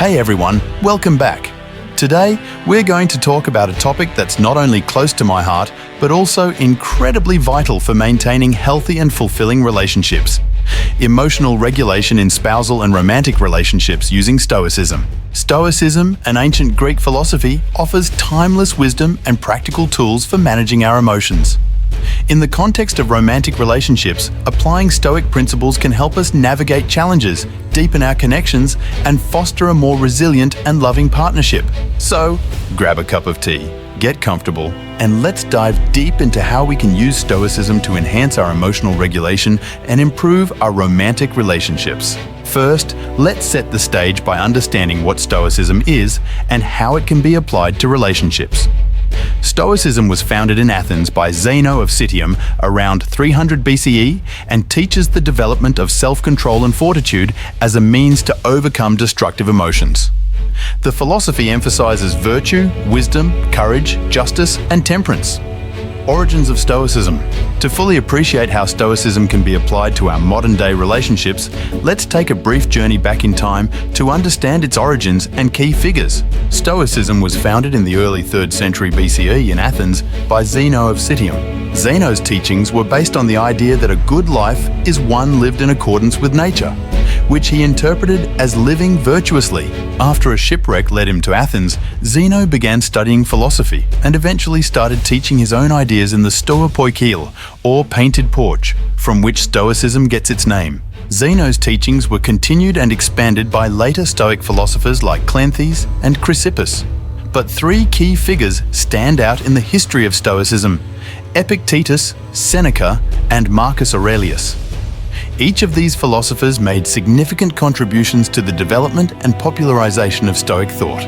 Hey everyone, welcome back. Today, we're going to talk about a topic that's not only close to my heart, but also incredibly vital for maintaining healthy and fulfilling relationships. Emotional regulation in spousal and romantic relationships using Stoicism. Stoicism, an ancient Greek philosophy, offers timeless wisdom and practical tools for managing our emotions. In the context of romantic relationships, applying Stoic principles can help us navigate challenges, deepen our connections, and foster a more resilient and loving partnership. So, grab a cup of tea, get comfortable, and let's dive deep into how we can use Stoicism to enhance our emotional regulation and improve our romantic relationships. First, let's set the stage by understanding what Stoicism is and how it can be applied to relationships. Stoicism was founded in Athens by Zeno of Citium around 300 BCE and teaches the development of self-control and fortitude as a means to overcome destructive emotions. The philosophy emphasizes virtue, wisdom, courage, justice, and temperance. Origins of Stoicism. To fully appreciate how Stoicism can be applied to our modern-day relationships, let's take a brief journey back in time to understand its origins and key figures. Stoicism was founded in the early 3rd century BCE in Athens by Zeno of Citium. Zeno's teachings were based on the idea that a good life is one lived in accordance with nature, which he interpreted as living virtuously. After a shipwreck led him to Athens, Zeno began studying philosophy and eventually started teaching his own ideas in the Stoa Poikile, or painted porch, from which Stoicism gets its name. Zeno's teachings were continued and expanded by later Stoic philosophers like Cleanthes and Chrysippus. But three key figures stand out in the history of Stoicism: Epictetus, Seneca, and Marcus Aurelius. Each of these philosophers made significant contributions to the development and popularization of Stoic thought.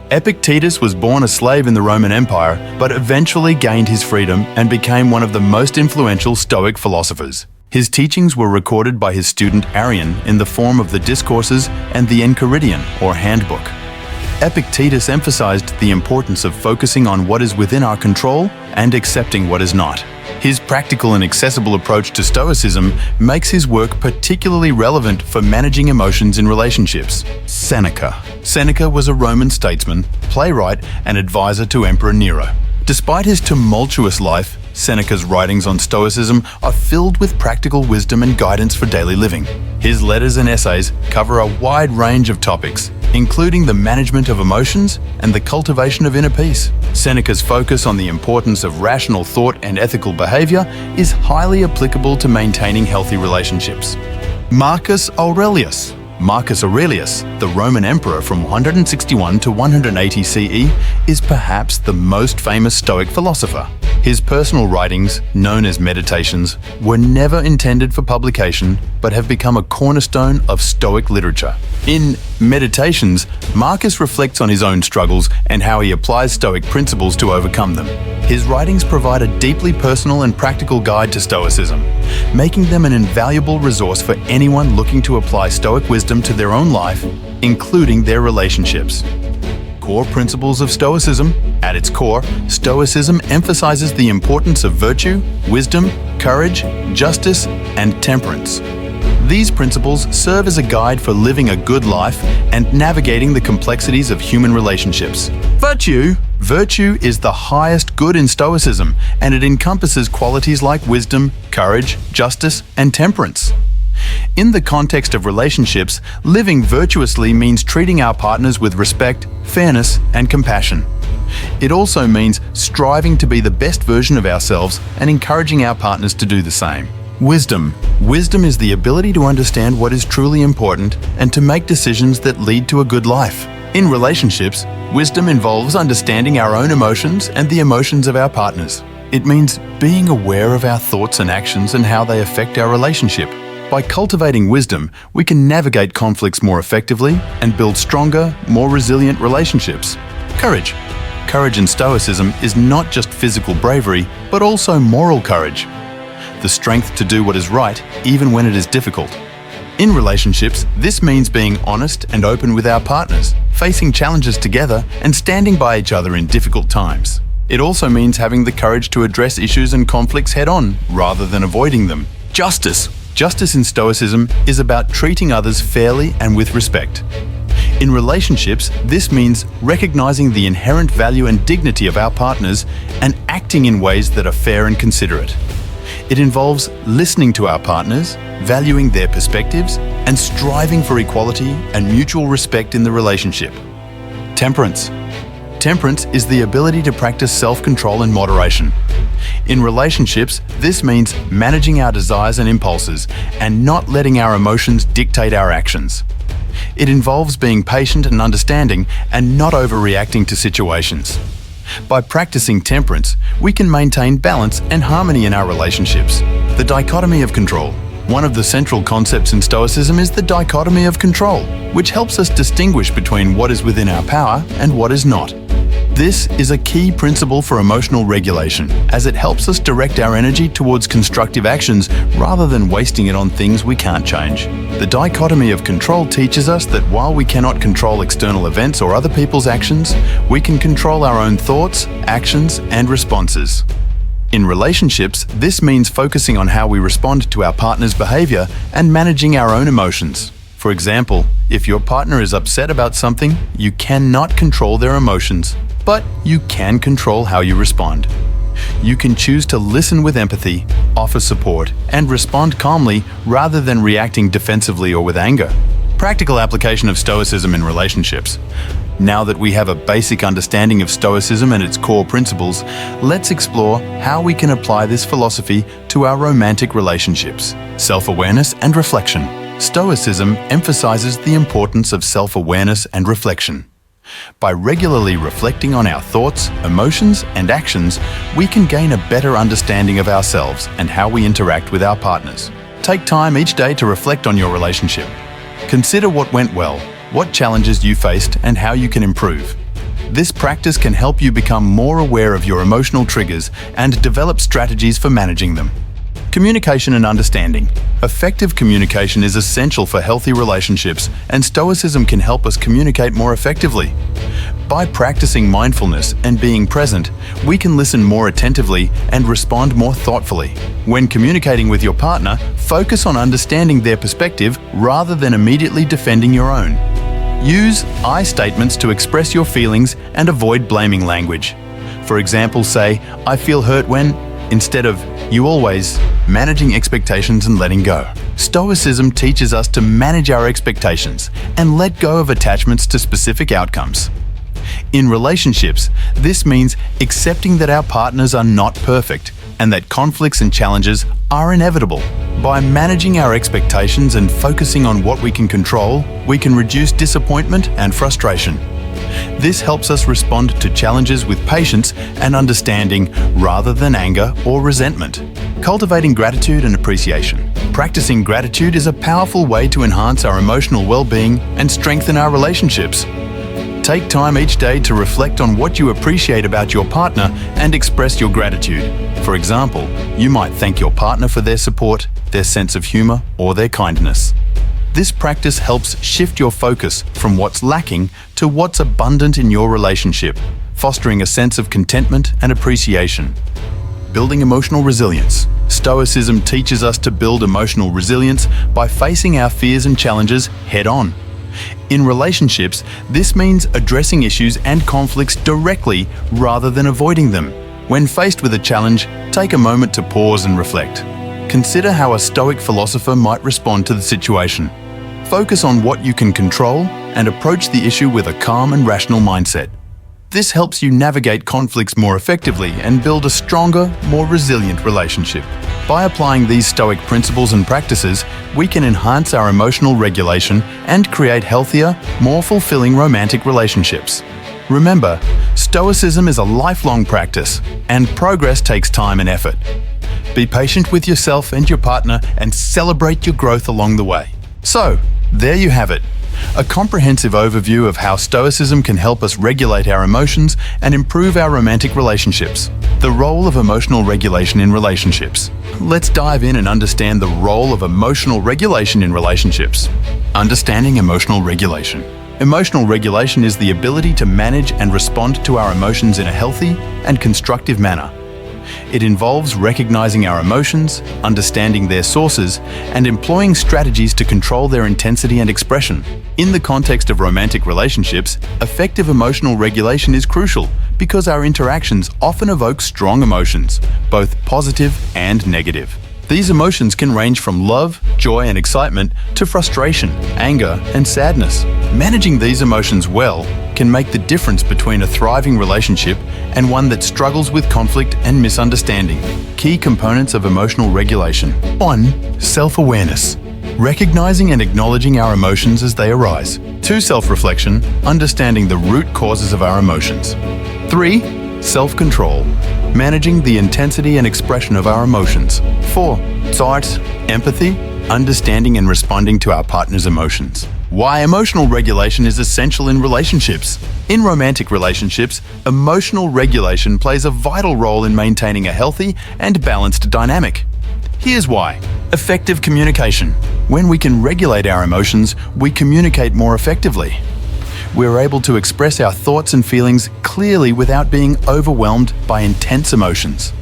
Epictetus was born a slave in the Roman Empire, but eventually gained his freedom and became one of the most influential Stoic philosophers. His teachings were recorded by his student Arrian in the form of the Discourses and the Enchiridion, or Handbook. Epictetus emphasized the importance of focusing on what is within our control and accepting what is not. His practical and accessible approach to Stoicism makes his work particularly relevant for managing emotions in relationships. Seneca was a Roman statesman, playwright, and advisor to Emperor Nero. Despite his tumultuous life, Seneca's writings on Stoicism are filled with practical wisdom and guidance for daily living. His letters and essays cover a wide range of topics, including the management of emotions and the cultivation of inner peace. Seneca's focus on the importance of rational thought and ethical behavior is highly applicable to maintaining healthy relationships. Marcus Aurelius, the Roman emperor from 161 to 180 CE, is perhaps the most famous Stoic philosopher. His personal writings, known as Meditations, were never intended for publication, but have become a cornerstone of Stoic literature. In Meditations, Marcus reflects on his own struggles and how he applies Stoic principles to overcome them. His writings provide a deeply personal and practical guide to Stoicism, making them an invaluable resource for anyone looking to apply Stoic wisdom to their own life, including their relationships. Core principles of Stoicism. At its core, Stoicism emphasizes the importance of virtue, wisdom, courage, justice, and temperance. These principles serve as a guide for living a good life and navigating the complexities of human relationships. Virtue is the highest good in Stoicism, and it encompasses qualities like wisdom, courage, justice, and temperance. In the context of relationships, living virtuously means treating our partners with respect, fairness, and compassion. It also means striving to be the best version of ourselves and encouraging our partners to do the same. Wisdom is the ability to understand what is truly important and to make decisions that lead to a good life. In relationships, wisdom involves understanding our own emotions and the emotions of our partners. It means being aware of our thoughts and actions and how they affect our relationship. By cultivating wisdom, we can navigate conflicts more effectively and build stronger, more resilient relationships. Courage in Stoicism is not just physical bravery, but also moral courage. The strength to do what is right, even when it is difficult. In relationships, this means being honest and open with our partners, facing challenges together, and standing by each other in difficult times. It also means having the courage to address issues and conflicts head-on, rather than avoiding them. Justice in Stoicism is about treating others fairly and with respect. In relationships, this means recognizing the inherent value and dignity of our partners and acting in ways that are fair and considerate. It involves listening to our partners, valuing their perspectives, and striving for equality and mutual respect in the relationship. Temperance. Temperance is the ability to practice self-control and moderation. In relationships, this means managing our desires and impulses and not letting our emotions dictate our actions. It involves being patient and understanding and not overreacting to situations. By practicing temperance, we can maintain balance and harmony in our relationships. The dichotomy of control. One of the central concepts in Stoicism is the dichotomy of control, which helps us distinguish between what is within our power and what is not. This is a key principle for emotional regulation, as it helps us direct our energy towards constructive actions rather than wasting it on things we can't change. The dichotomy of control teaches us that while we cannot control external events or other people's actions, we can control our own thoughts, actions, and responses. In relationships, this means focusing on how we respond to our partner's behavior and managing our own emotions. For example, if your partner is upset about something, you cannot control their emotions, but you can control how you respond. You can choose to listen with empathy, offer support, and respond calmly rather than reacting defensively or with anger. Practical application of Stoicism in relationships. Now that we have a basic understanding of Stoicism and its core principles, let's explore how we can apply this philosophy to our romantic relationships. Self-awareness and reflection. Stoicism emphasizes the importance of self-awareness and reflection. By regularly reflecting on our thoughts, emotions, and actions, we can gain a better understanding of ourselves and how we interact with our partners. Take time each day to reflect on your relationship. Consider what went well, what challenges you faced, and how you can improve. This practice can help you become more aware of your emotional triggers and develop strategies for managing them. Communication and understanding. Effective communication is essential for healthy relationships, and Stoicism can help us communicate more effectively. By practicing mindfulness and being present, we can listen more attentively and respond more thoughtfully. When communicating with your partner, focus on understanding their perspective rather than immediately defending your own. Use I statements to express your feelings and avoid blaming language. For example, say, "I feel hurt when," instead of "you always," managing expectations and letting go. Stoicism teaches us to manage our expectations and let go of attachments to specific outcomes. In relationships, this means accepting that our partners are not perfect and that conflicts and challenges are inevitable. By managing our expectations and focusing on what we can control, we can reduce disappointment and frustration. This helps us respond to challenges with patience and understanding rather than anger or resentment. Cultivating gratitude and appreciation. Practicing gratitude is a powerful way to enhance our emotional well-being and strengthen our relationships. Take time each day to reflect on what you appreciate about your partner and express your gratitude. For example, you might thank your partner for their support, their sense of humor, or their kindness. This practice helps shift your focus from what's lacking to what's abundant in your relationship, fostering a sense of contentment and appreciation. Building emotional resilience. Stoicism teaches us to build emotional resilience by facing our fears and challenges head-on. In relationships, this means addressing issues and conflicts directly rather than avoiding them. When faced with a challenge, take a moment to pause and reflect. Consider how a Stoic philosopher might respond to the situation. Focus on what you can control and approach the issue with a calm and rational mindset. This helps you navigate conflicts more effectively and build a stronger, more resilient relationship. By applying these Stoic principles and practices, we can enhance our emotional regulation and create healthier, more fulfilling romantic relationships. Remember, Stoicism is a lifelong practice, and progress takes time and effort. Be patient with yourself and your partner and celebrate your growth along the way. So, there you have it. A comprehensive overview of how Stoicism can help us regulate our emotions and improve our romantic relationships. The role of emotional regulation in relationships. Let's dive in and understand the role of emotional regulation in relationships. Understanding emotional regulation. Emotional regulation is the ability to manage and respond to our emotions in a healthy and constructive manner. It involves recognizing our emotions, understanding their sources, and employing strategies to control their intensity and expression. In the context of romantic relationships, effective emotional regulation is crucial because our interactions often evoke strong emotions, both positive and negative. These emotions can range from love, joy, and excitement to frustration, anger, and sadness. Managing these emotions well can make the difference between a thriving relationship and one that struggles with conflict and misunderstanding. Key components of emotional regulation. 1. Self-awareness. Recognizing and acknowledging our emotions as they arise. 2. Self-reflection. Understanding the root causes of our emotions. 3. Self-control. Managing the intensity and expression of our emotions. 4. Zeit, empathy, understanding and responding to our partner's emotions. Why emotional regulation is essential in relationships. In romantic relationships, emotional regulation plays a vital role in maintaining a healthy and balanced dynamic. Here's why. Effective communication. When we can regulate our emotions, we communicate more effectively. We're able to express our thoughts and feelings clearly without being overwhelmed by intense emotions.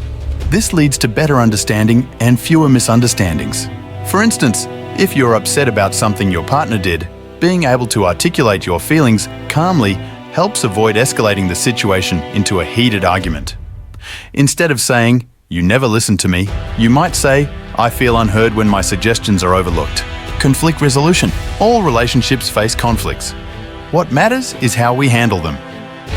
This leads to better understanding and fewer misunderstandings. For instance, if you're upset about something your partner did, being able to articulate your feelings calmly helps avoid escalating the situation into a heated argument. Instead of saying, "You never listen to me," you might say, "I feel unheard when my suggestions are overlooked." Conflict resolution. All relationships face conflicts. What matters is how we handle them.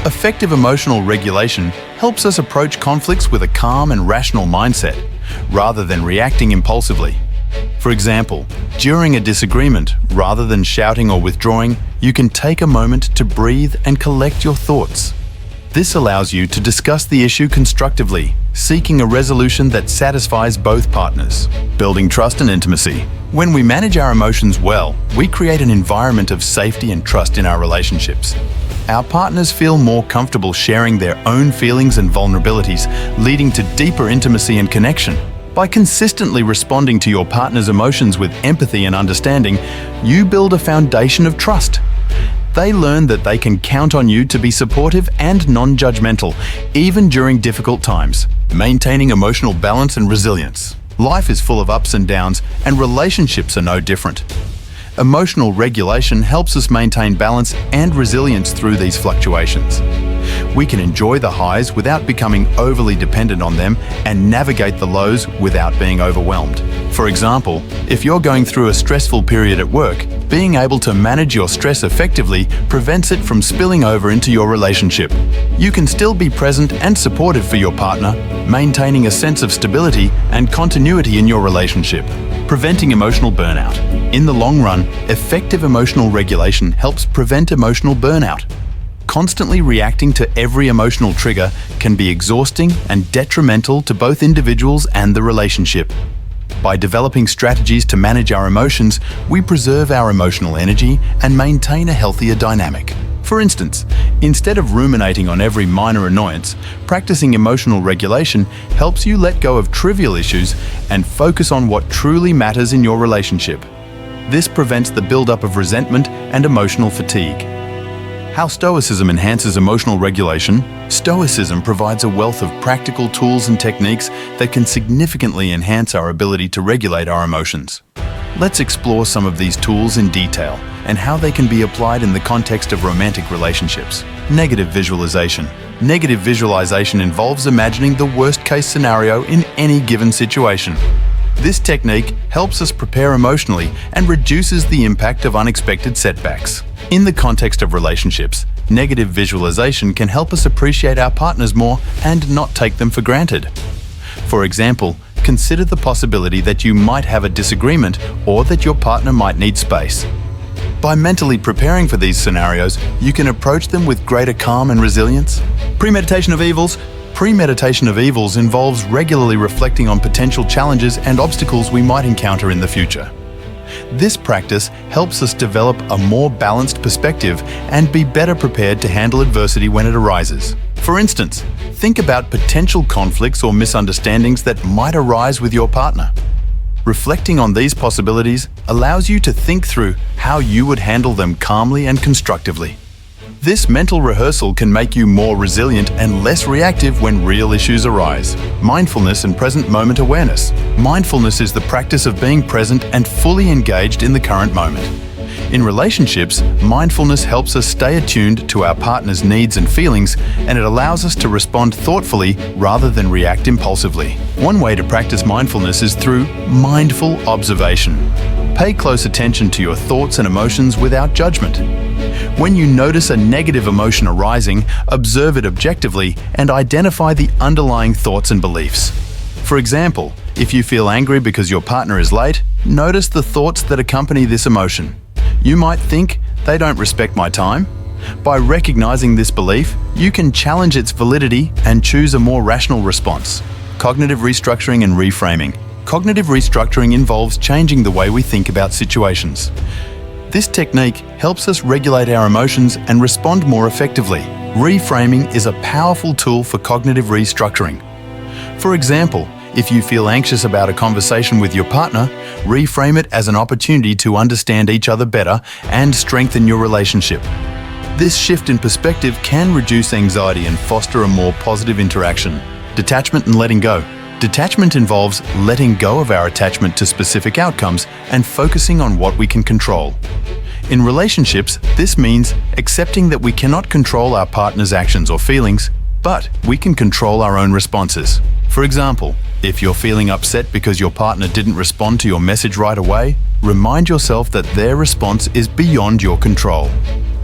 Effective emotional regulation helps us approach conflicts with a calm and rational mindset, rather than reacting impulsively. For example, during a disagreement, rather than shouting or withdrawing, you can take a moment to breathe and collect your thoughts. This allows you to discuss the issue constructively, seeking a resolution that satisfies both partners, building trust and intimacy. When we manage our emotions well, we create an environment of safety and trust in our relationships. Our partners feel more comfortable sharing their own feelings and vulnerabilities, leading to deeper intimacy and connection. By consistently responding to your partner's emotions with empathy and understanding, you build a foundation of trust. They learn that they can count on you to be supportive and non-judgmental, even during difficult times, maintaining emotional balance and resilience. Life is full of ups and downs, and relationships are no different. Emotional regulation helps us maintain balance and resilience through these fluctuations. We can enjoy the highs without becoming overly dependent on them and navigate the lows without being overwhelmed. For example, if you're going through a stressful period at work, being able to manage your stress effectively prevents it from spilling over into your relationship. You can still be present and supportive for your partner, maintaining a sense of stability and continuity in your relationship. Preventing emotional burnout. In the long run, effective emotional regulation helps prevent emotional burnout. Constantly reacting to every emotional trigger can be exhausting and detrimental to both individuals and the relationship. By developing strategies to manage our emotions, we preserve our emotional energy and maintain a healthier dynamic. For instance, instead of ruminating on every minor annoyance, practicing emotional regulation helps you let go of trivial issues and focus on what truly matters in your relationship. This prevents the buildup of resentment and emotional fatigue. How Stoicism enhances emotional regulation. Stoicism provides a wealth of practical tools and techniques that can significantly enhance our ability to regulate our emotions. Let's explore some of these tools in detail and how they can be applied in the context of romantic relationships. Negative visualization. Negative visualization involves imagining the worst-case scenario in any given situation. This technique helps us prepare emotionally and reduces the impact of unexpected setbacks. In the context of relationships, negative visualization can help us appreciate our partners more and not take them for granted. For example, consider the possibility that you might have a disagreement or that your partner might need space. By mentally preparing for these scenarios, you can approach them with greater calm and resilience. Premeditation of evils. Premeditation of evils involves regularly reflecting on potential challenges and obstacles we might encounter in the future. This practice helps us develop a more balanced perspective and be better prepared to handle adversity when it arises. For instance, think about potential conflicts or misunderstandings that might arise with your partner. Reflecting on these possibilities allows you to think through how you would handle them calmly and constructively. This mental rehearsal can make you more resilient and less reactive when real issues arise. Mindfulness and present moment awareness. Mindfulness is the practice of being present and fully engaged in the current moment. In relationships, mindfulness helps us stay attuned to our partner's needs and feelings, and it allows us to respond thoughtfully rather than react impulsively. One way to practice mindfulness is through mindful observation. Pay close attention to your thoughts and emotions without judgment. When you notice a negative emotion arising, observe it objectively and identify the underlying thoughts and beliefs. For example, if you feel angry because your partner is late, notice the thoughts that accompany this emotion. You might think, "They don't respect my time." By recognizing this belief, you can challenge its validity and choose a more rational response. Cognitive restructuring and reframing. Cognitive restructuring involves changing the way we think about situations. This technique helps us regulate our emotions and respond more effectively. Reframing is a powerful tool for cognitive restructuring. For example, if you feel anxious about a conversation with your partner, reframe it as an opportunity to understand each other better and strengthen your relationship. This shift in perspective can reduce anxiety and foster a more positive interaction. Detachment and letting go. Detachment involves letting go of our attachment to specific outcomes and focusing on what we can control. In relationships, this means accepting that we cannot control our partner's actions or feelings, but we can control our own responses. For example, if you're feeling upset because your partner didn't respond to your message right away, remind yourself that their response is beyond your control.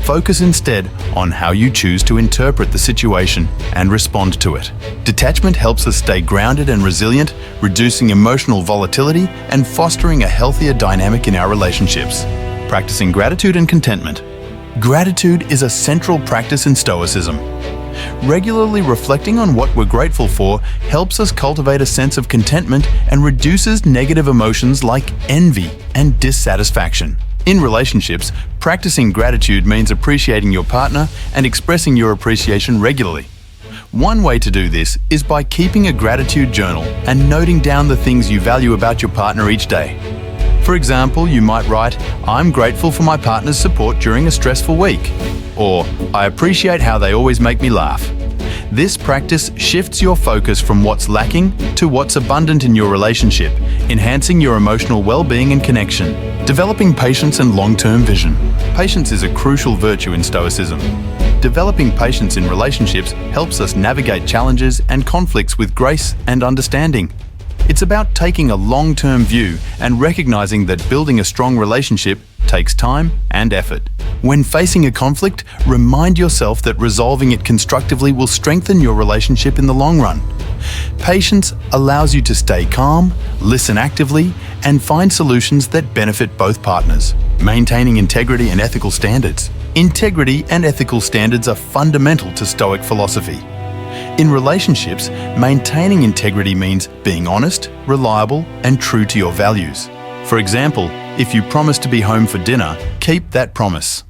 Focus instead on how you choose to interpret the situation and respond to it. Detachment helps us stay grounded and resilient, reducing emotional volatility and fostering a healthier dynamic in our relationships. Practicing gratitude and contentment. Gratitude is a central practice in Stoicism. Regularly reflecting on what we're grateful for helps us cultivate a sense of contentment and reduces negative emotions like envy and dissatisfaction. In relationships, practicing gratitude means appreciating your partner and expressing your appreciation regularly. One way to do this is by keeping a gratitude journal and noting down the things you value about your partner each day. For example, you might write, "I'm grateful for my partner's support during a stressful week," or "I appreciate how they always make me laugh." This practice shifts your focus from what's lacking to what's abundant in your relationship, enhancing your emotional well-being and connection. Developing patience and long-term vision. Patience is a crucial virtue in Stoicism. Developing patience in relationships helps us navigate challenges and conflicts with grace and understanding. It's about taking a long-term view and recognizing that building a strong relationship takes time and effort. When facing a conflict, remind yourself that resolving it constructively will strengthen your relationship in the long run. Patience allows you to stay calm, listen actively, and find solutions that benefit both partners. Maintaining integrity and ethical standards. Integrity and ethical standards are fundamental to Stoic philosophy. In relationships, maintaining integrity means being honest, reliable, and true to your values. For example, if you promise to be home for dinner, keep that promise.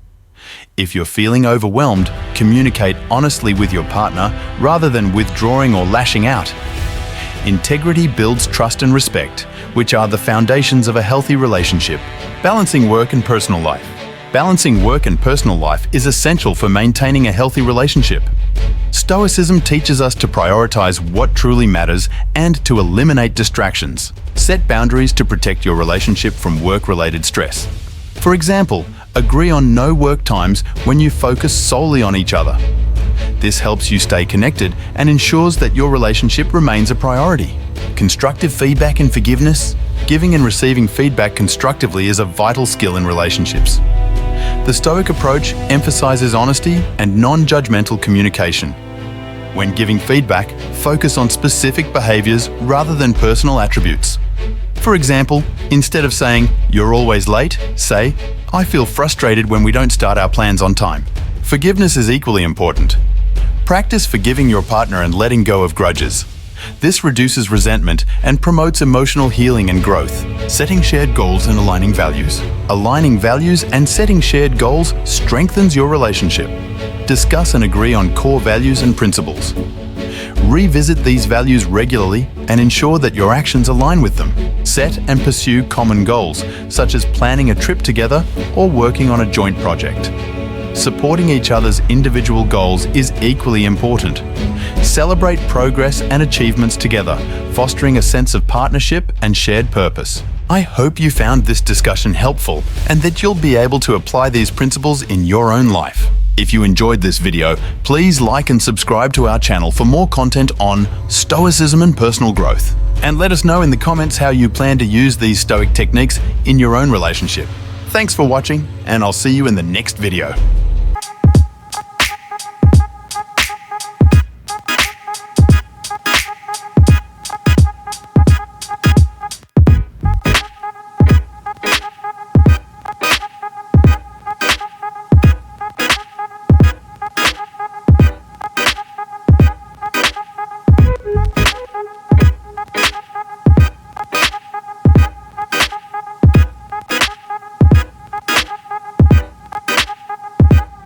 If you're feeling overwhelmed, communicate honestly with your partner rather than withdrawing or lashing out. Integrity builds trust and respect, which are the foundations of a healthy relationship. Balancing work and personal life. Balancing work and personal life is essential for maintaining a healthy relationship. Stoicism teaches us to prioritize what truly matters and to eliminate distractions. Set boundaries to protect your relationship from work-related stress. For example, agree on no work times when you focus solely on each other. This helps you stay connected and ensures that your relationship remains a priority. Constructive feedback and forgiveness. Giving and receiving feedback constructively is a vital skill in relationships. The Stoic approach emphasizes honesty and non-judgmental communication. When giving feedback, focus on specific behaviors rather than personal attributes. For example, instead of saying, "You're always late," say, "I feel frustrated when we don't start our plans on time." Forgiveness is equally important. Practice forgiving your partner and letting go of grudges. This reduces resentment and promotes emotional healing and growth. Setting shared goals and aligning values. Aligning values and setting shared goals strengthens your relationship. Discuss and agree on core values and principles. Revisit these values regularly and ensure that your actions align with them. Set and pursue common goals, such as planning a trip together or working on a joint project. supporting each other's individual goals is equally important. Celebrate progress and achievements together, fostering a sense of partnership and shared purpose. I hope you found this discussion helpful and that you'll be able to apply these principles in your own life. If you enjoyed this video, please like and subscribe to our channel for more content on Stoicism and personal growth. And let us know in the comments how you plan to use these Stoic techniques in your own relationship. Thanks for watching, and I'll see you in the next video.